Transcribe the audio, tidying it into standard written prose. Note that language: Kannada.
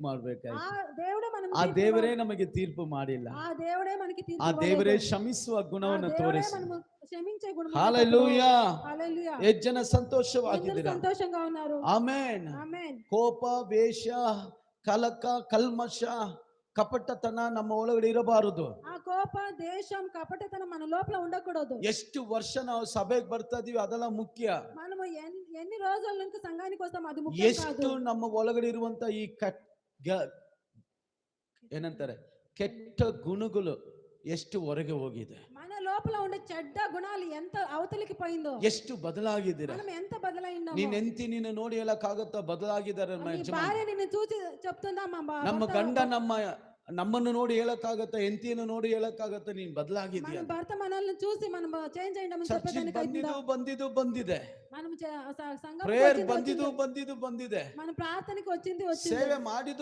ಮಾಡಬೇಕಾಯ್ತು. దేవుడే మనకు ಆ తీర్పు ದೇವರೇ ನಮಗೆ ತೀರ್ಪು ಮಾಡಿಲ್ಲ. ఆ దేవుడే మనకి తీర్పు ಆ ದೇವರೇ ఇవ్వలేదు. ಕ್ಷಮಿಸುವ ఆ ಗುಣವನ್ನು దేవుడే ತೋರಿಸಿ. మనము క్షమించే గుణం హల్లెలూయా. హల్లెలూయా. ಎಷ್ಟು ಜನ ఎందరూ ಸಂತೋಷವಾಗಿದ್ದೀರಾ? సంతోషంగా ఉన్నారు. ಆಮೆನ್. ఆమేన్. ಕೋಪ, ವೇಷ, ಕಲಕ, ಕಲ್ಮಶ, ಕಪಟತನ ನಮ್ಮ ಒಳಗಡೆ ಇರಬಾರದು. ఆ కోప దేశం కపటతనం మన లోపల ఉండకూడదు. ಎಷ್ಟು ವರ್ಷ ನಾವು ಸಭೆಗೆ ಬರ್ತಾ ಇದೀವಿ ಅದೆಲ್ಲ ಮುಖ್ಯ. మనము ఎన్ని రోజుల నుంచి సంఘానికి వస్తాం అది ముఖ్యం కాదు. ಎಷ್ಟು ನಮ್ಮ ಒಳಗಡೆ ಇರುವಂತ ಈ ಏನಂತಾರೆ ಕೆಟ್ಟ ಗುಣಗಳು ಎಷ್ಟು ಹೊರಗೆ ಹೋಗಿದೆ, మన లోపల ఉండే చెడ్డ గుణాలు ఎంత అవతలికి పోయిందో, ಎಷ್ಟು ಬದಲಾಗಿದ್ದೀರಾ? మనం ఎంత బదలైనామో. ನೀನ್ ಎಂತಿ ನಿನ್ನ ನೋಡಿ ಹೇಳಕ್ಕಾಗತ್ತಾ ಬದಲಾಗಿದ್ದಾರೆ? నీ భార్య నిన్ను చూసి చెప్తుందా ನಮ್ಮ ಗಂಡ ನಮ್ಮನ್ನು ನೋಡಿ ಹೇಳಕ್ಕಾಗತ್ತ? ಎಂತಿಯನ್ನು ನೋಡಿ ಹೇಳಕ್ಕಾಗತ್ತ? ನೀನ್ ಬದಲಾಗಿದ್ದೀಯ. మన భర్త మనల్ని చూసి మనం చేంజ్ అయ్యామని చెప్పడానికి ಬಂದಿದೆ. మనం సంఘం ಪ್ರೇಯರ್ ಬಂದಿದೆ. మన ప్రార్థనకి వచ్చింది ಸೇವೆ ಮಾಡಿದ್ದು